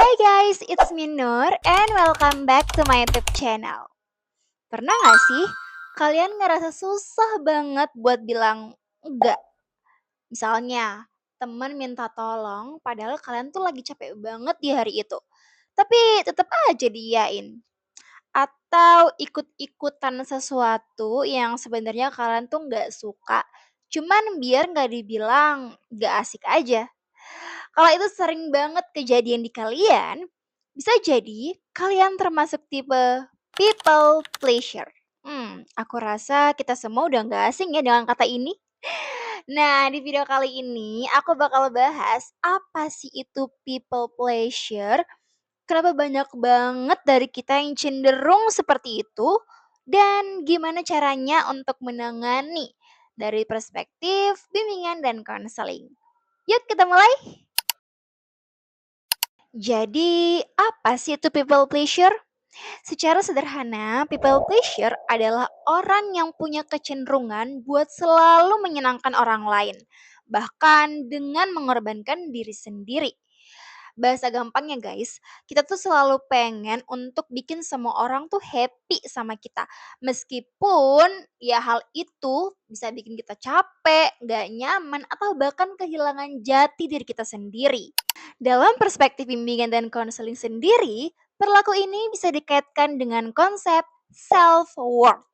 Hi guys, it's me Nur and welcome back to my YouTube channel. Pernah gak sih kalian ngerasa susah banget buat bilang enggak? Misalnya, temen minta tolong padahal kalian tuh lagi capek banget di hari itu. Tapi tetap aja diyain. Atau ikut-ikutan sesuatu yang sebenarnya kalian tuh nggak suka, cuman biar nggak dibilang nggak asik aja. Kalau itu sering banget kejadian di kalian, bisa jadi kalian termasuk tipe people pleasure. Aku rasa kita semua udah nggak asing ya dengan kata ini. Nah, di video kali ini aku bakal bahas apa sih itu people pleasure, kenapa banyak banget dari kita yang cenderung seperti itu, dan gimana caranya untuk menangani dari perspektif bimbingan dan konseling. Yuk kita mulai. Jadi, apa sih itu people pleasure? Secara sederhana, people pleasure adalah orang yang punya kecenderungan buat selalu menyenangkan orang lain, bahkan dengan mengorbankan diri sendiri. Bahasa gampangnya guys, kita tuh selalu pengen untuk bikin semua orang tuh happy sama kita. Meskipun ya hal itu bisa bikin kita capek, gak nyaman, atau bahkan kehilangan jati diri kita sendiri. Dalam perspektif bimbingan dan konseling sendiri, perilaku ini bisa dikaitkan dengan konsep self-worth.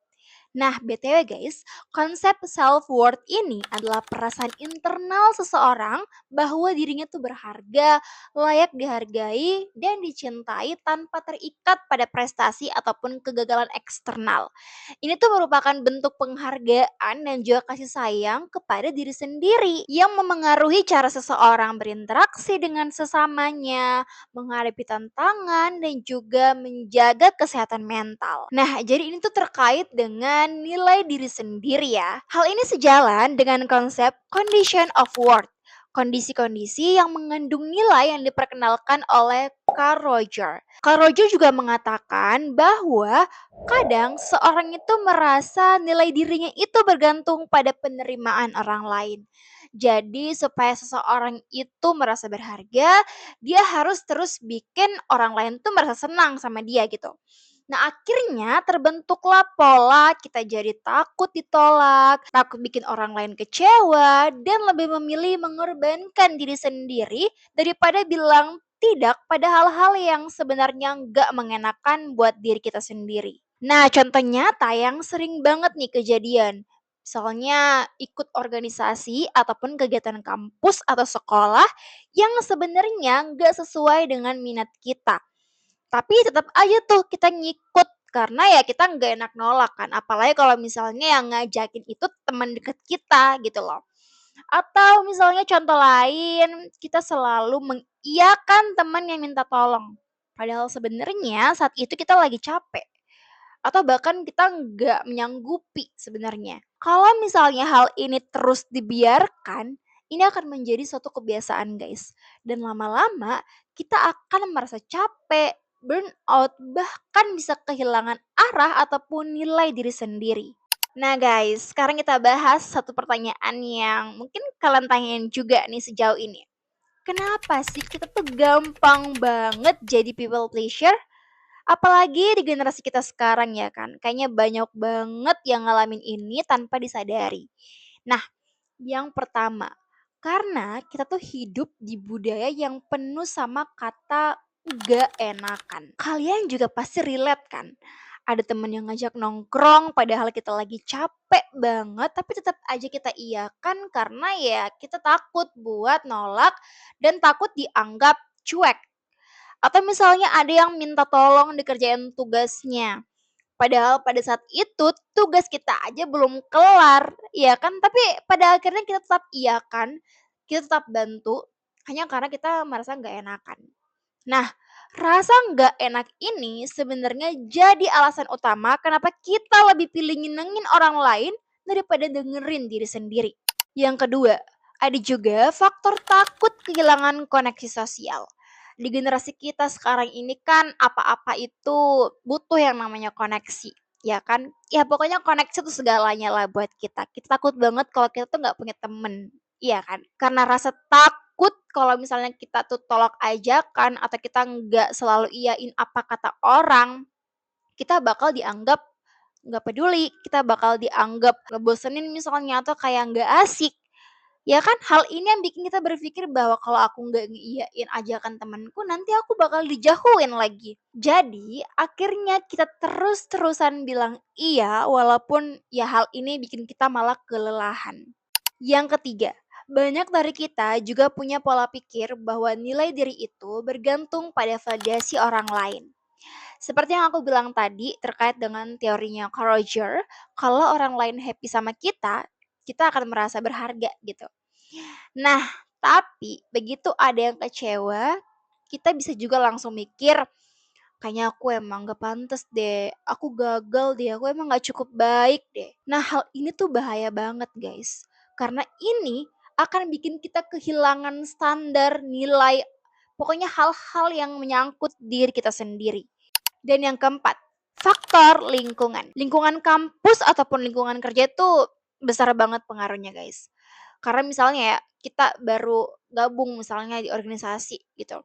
Nah, BTW guys, konsep self-worth ini adalah perasaan internal seseorang bahwa dirinya tuh berharga, layak dihargai, dan dicintai tanpa terikat pada prestasi ataupun kegagalan eksternal. Ini tuh merupakan bentuk penghargaan dan juga kasih sayang kepada diri sendiri yang memengaruhi cara seseorang berinteraksi dengan sesamanya, menghadapi tantangan, dan juga menjaga kesehatan mental. Nah, jadi ini tuh terkait dengan nilai diri sendiri ya. Hal ini sejalan dengan konsep condition of worth, kondisi-kondisi yang mengandung nilai yang diperkenalkan oleh Carl Roger. Carl Roger juga mengatakan bahwa kadang seorang itu merasa nilai dirinya itu bergantung pada penerimaan orang lain. Jadi supaya seseorang itu merasa berharga, dia harus terus bikin orang lain tuh merasa senang sama dia gitu. Nah, akhirnya terbentuklah pola kita jadi takut ditolak, takut bikin orang lain kecewa, dan lebih memilih mengorbankan diri sendiri daripada bilang tidak pada hal-hal yang sebenarnya nggak mengenakan buat diri kita sendiri. Nah, contoh nyata yang sering banget nih kejadian. Misalnya ikut organisasi ataupun kegiatan kampus atau sekolah yang sebenarnya nggak sesuai dengan minat kita. Tapi tetap aja tuh kita ngikut karena ya kita nggak enak nolak kan. Apalagi kalau misalnya yang ngajakin itu teman deket kita gitu loh. Atau misalnya contoh lain, kita selalu mengiyakan teman yang minta tolong. Padahal sebenarnya saat itu kita lagi capek atau bahkan kita nggak menyanggupi sebenarnya. Kalau misalnya hal ini terus dibiarkan, ini akan menjadi suatu kebiasaan guys. Dan lama-lama kita akan merasa capek, burnout, bahkan bisa kehilangan arah ataupun nilai diri sendiri. Nah guys, sekarang kita bahas satu pertanyaan yang mungkin kalian tanyain juga nih sejauh ini. Kenapa sih kita tuh gampang banget jadi people pleasure? Apalagi di generasi kita sekarang ya kan, kayaknya banyak banget yang ngalamin ini tanpa disadari. Nah, yang pertama, karena kita tuh hidup di budaya yang penuh sama kata gak enakan. Kalian juga pasti relate kan? Ada temen yang ngajak nongkrong padahal kita lagi capek banget tapi tetap aja kita iyakan karena ya kita takut buat nolak dan takut dianggap cuek. Atau misalnya ada yang minta tolong dikerjain tugasnya. Padahal pada saat itu tugas kita aja belum kelar, ya kan? Tapi pada akhirnya kita tetap iya kan, kita tetap bantu hanya karena kita merasa nggak enakan. Nah, rasa nggak enak ini sebenarnya jadi alasan utama kenapa kita lebih pilih nyenengin orang lain daripada dengerin diri sendiri. Yang kedua, ada juga faktor takut kehilangan koneksi sosial. Di generasi kita sekarang ini kan apa-apa itu butuh yang namanya koneksi, ya kan? Ya pokoknya koneksi itu segalanya lah buat kita. Kita takut banget kalau kita tuh nggak punya temen, iya kan? Karena rasa takut takut kalau misalnya kita tuh tolak ajakan atau kita nggak selalu iyain apa kata orang, kita bakal dianggap nggak peduli, kita bakal dianggap ngebosenin misalnya atau kayak nggak asik. Ya kan, hal ini yang bikin kita berpikir bahwa kalau aku nggak ngeiyain ajakan temenku, nanti aku bakal dijauhin lagi. Jadi, akhirnya kita terus-terusan bilang iya, walaupun ya hal ini bikin kita malah kelelahan. Yang ketiga, banyak dari kita juga punya pola pikir bahwa nilai diri itu bergantung pada validasi orang lain. Seperti yang aku bilang tadi terkait dengan teorinya Carl Roger, kalau orang lain happy sama kita akan merasa berharga gitu. Nah, tapi begitu ada yang kecewa, kita bisa juga langsung mikir, kayaknya aku emang gak pantas deh, aku gagal deh, aku emang gak cukup baik deh. Nah, hal ini tuh bahaya banget guys. Karena ini akan bikin kita kehilangan standar nilai, pokoknya hal-hal yang menyangkut diri kita sendiri. Dan yang keempat, faktor lingkungan. Lingkungan kampus ataupun lingkungan kerja itu besar banget pengaruhnya guys. Karena misalnya ya, kita baru gabung misalnya di organisasi gitu.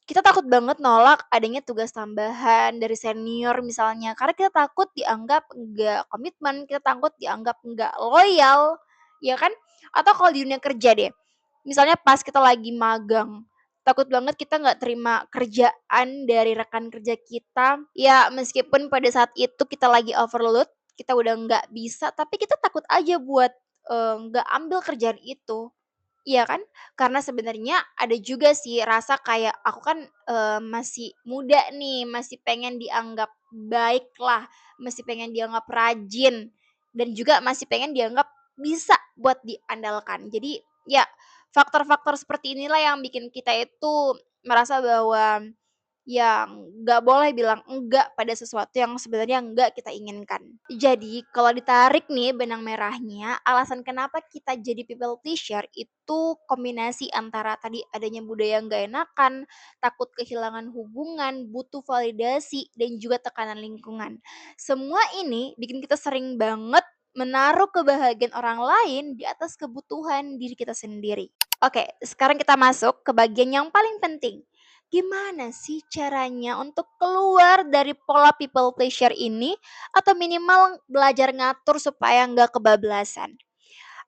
Kita takut banget nolak adanya tugas tambahan dari senior misalnya, karena kita takut dianggap enggak komitmen, kita takut dianggap enggak loyal, ya kan? Atau kalau di dunia kerja deh, misalnya pas kita lagi magang, takut banget kita nggak terima kerjaan dari rekan kerja kita, ya meskipun pada saat itu kita lagi overload, kita udah nggak bisa, tapi kita takut aja buat nggak ambil kerjaan itu. Iya kan? Karena sebenarnya ada juga sih rasa kayak aku kan, masih muda nih, masih pengen dianggap baik lah, masih pengen dianggap rajin, dan juga masih pengen dianggap bisa buat diandalkan. Jadi ya faktor-faktor seperti inilah yang bikin kita itu merasa bahwa yang nggak boleh bilang enggak pada sesuatu yang sebenarnya enggak kita inginkan. Jadi kalau ditarik nih benang merahnya, alasan kenapa kita jadi people pleasure itu kombinasi antara tadi adanya budaya yang nggak enakan, takut kehilangan hubungan, butuh validasi, dan juga tekanan lingkungan. Semua ini bikin kita sering banget menaruh kebahagiaan orang lain di atas kebutuhan diri kita sendiri. Oke, sekarang kita masuk ke bagian yang paling penting. Gimana sih caranya untuk keluar dari pola people pleasure ini atau minimal belajar ngatur supaya nggak kebablasan?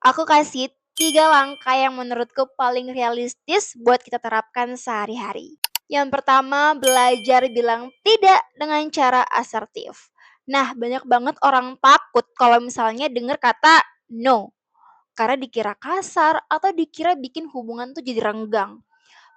Aku kasih 3 langkah yang menurutku paling realistis buat kita terapkan sehari-hari. Yang pertama, belajar bilang tidak dengan cara asertif. Nah, banyak banget orang takut kalau misalnya dengar kata no, karena dikira kasar atau dikira bikin hubungan tuh jadi renggang.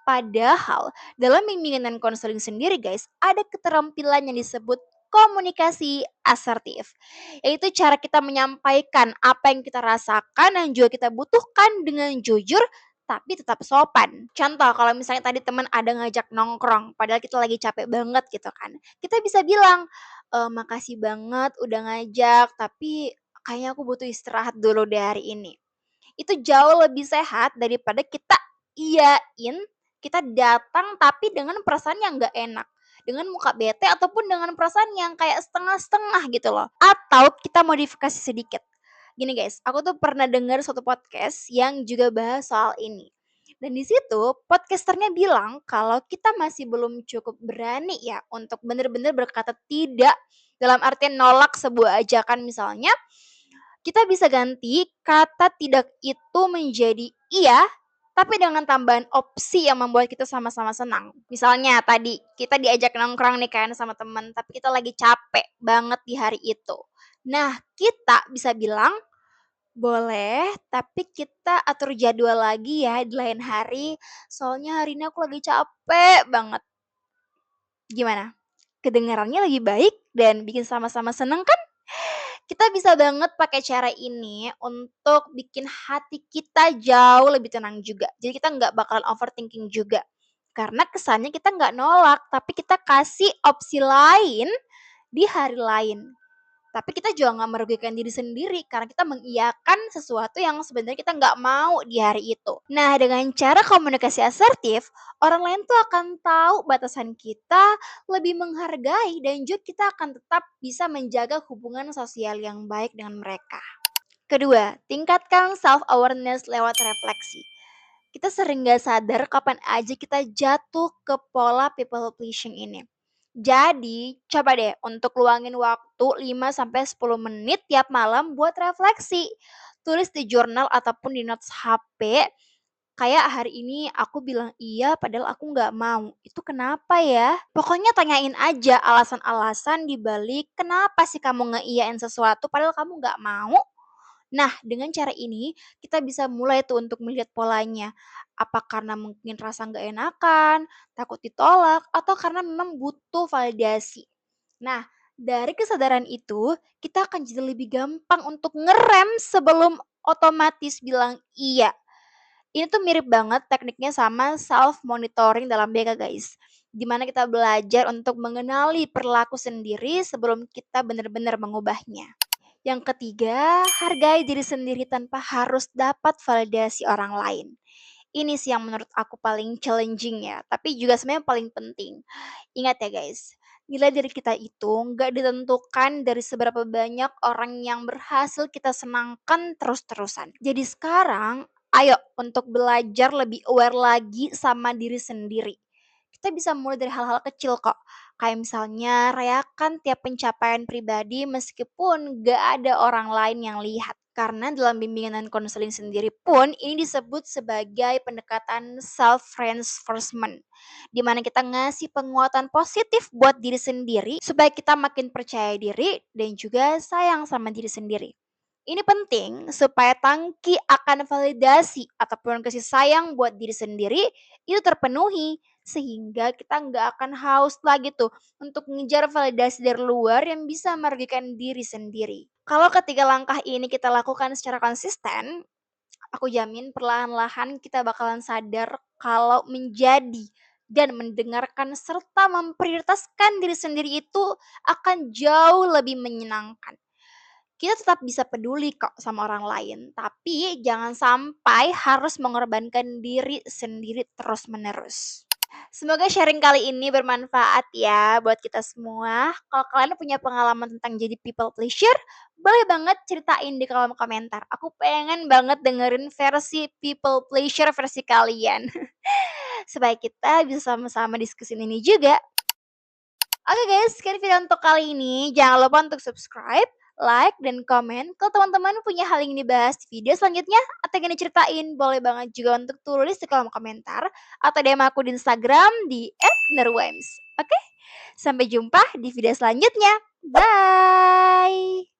Padahal dalam bimbingan dan konseling sendiri guys, ada keterampilan yang disebut komunikasi asertif. Yaitu cara kita menyampaikan apa yang kita rasakan dan juga kita butuhkan dengan jujur tapi tetap sopan. Contoh kalau misalnya tadi teman ada ngajak nongkrong padahal kita lagi capek banget gitu kan. Kita bisa bilang, makasih banget udah ngajak tapi kayaknya aku butuh istirahat dulu deh hari ini. Itu jauh lebih sehat daripada kita iyain, kita datang tapi dengan perasaan yang nggak enak, dengan muka bete ataupun dengan perasaan yang kayak setengah-setengah gitu loh. Atau kita modifikasi sedikit. Gini guys, aku tuh pernah dengar suatu podcast yang juga bahas soal ini. Dan di situ podcasternya bilang kalau kita masih belum cukup berani ya untuk bener-bener berkata tidak dalam artian nolak sebuah ajakan misalnya, kita bisa ganti kata tidak itu menjadi iya, tapi dengan tambahan opsi yang membuat kita sama-sama senang. Misalnya tadi kita diajak nongkrong nih kan sama temen, tapi kita lagi capek banget di hari itu. Nah, kita bisa bilang, boleh, tapi kita atur jadwal lagi ya di lain hari, soalnya hari ini aku lagi capek banget. Gimana? Kedengarannya lebih baik dan bikin sama-sama seneng kan? Kita bisa banget pakai cara ini untuk bikin hati kita jauh lebih tenang juga. Jadi kita nggak bakalan overthinking juga. Karena kesannya kita nggak nolak, tapi kita kasih opsi lain di hari lain. Tapi kita juga nggak merugikan diri sendiri karena kita mengiyakan sesuatu yang sebenarnya kita nggak mau di hari itu. Nah, dengan cara komunikasi asertif, orang lain tuh akan tahu batasan kita, lebih menghargai, dan juga kita akan tetap bisa menjaga hubungan sosial yang baik dengan mereka. Kedua, tingkatkan self-awareness lewat refleksi. Kita sering gak sadar kapan aja kita jatuh ke pola people pleasing ini. Jadi, coba deh untuk luangin waktu 5 sampai 10 menit tiap malam buat refleksi. Tulis di jurnal ataupun di notes HP, kayak hari ini aku bilang iya padahal aku nggak mau. Itu kenapa ya? Pokoknya tanyain aja alasan-alasan di balik kenapa sih kamu ngeiyain sesuatu padahal kamu nggak mau. Nah, dengan cara ini kita bisa mulai tuh untuk melihat polanya. Apa karena mungkin rasa nggak enakan, takut ditolak, atau karena memang butuh validasi. Nah, dari kesadaran itu, kita akan jadi lebih gampang untuk ngerem sebelum otomatis bilang iya. Ini tuh mirip banget tekniknya sama self monitoring dalam BK guys. Dimana kita belajar untuk mengenali perilaku sendiri sebelum kita benar-benar mengubahnya. Yang ketiga, hargai diri sendiri tanpa harus dapat validasi orang lain. Ini sih yang menurut aku paling challenging ya, tapi juga sebenarnya paling penting. Ingat ya guys, nilai diri kita itu nggak ditentukan dari seberapa banyak orang yang berhasil kita senangkan terus-terusan. Jadi sekarang, ayo untuk belajar lebih aware lagi sama diri sendiri. Kita bisa mulai dari hal-hal kecil kok. Kayak misalnya rayakan tiap pencapaian pribadi meskipun gak ada orang lain yang lihat. Karena dalam bimbingan dan konseling sendiri pun ini disebut sebagai pendekatan self-reinforcement. Di mana kita ngasih penguatan positif buat diri sendiri supaya kita makin percaya diri dan juga sayang sama diri sendiri. Ini penting supaya tangki akan validasi ataupun kasih sayang buat diri sendiri itu terpenuhi sehingga kita nggak akan haus lagi tuh untuk mengejar validasi dari luar yang bisa merugikan diri sendiri. Kalau ketiga langkah ini kita lakukan secara konsisten, aku jamin perlahan-lahan kita bakalan sadar kalau menjadi dan mendengarkan serta memprioritaskan diri sendiri itu akan jauh lebih menyenangkan. Kita tetap bisa peduli kok sama orang lain, tapi jangan sampai harus mengorbankan diri sendiri terus-menerus. Semoga sharing kali ini bermanfaat ya buat kita semua. Kalau kalian punya pengalaman tentang jadi people pleasure, boleh banget ceritain di kolom komentar. Aku pengen banget dengerin versi people pleasure versi kalian. Supaya kita bisa sama-sama diskusin ini juga. Oke guys, sekian video untuk kali ini. Jangan lupa untuk subscribe, like, dan komen. Kalau teman-teman punya hal yang dibahas di video selanjutnya atau yang diceritain, boleh banget juga untuk tulis di kolom komentar atau DM aku di Instagram di @nerwimes. Oke, sampai jumpa di video selanjutnya. Bye!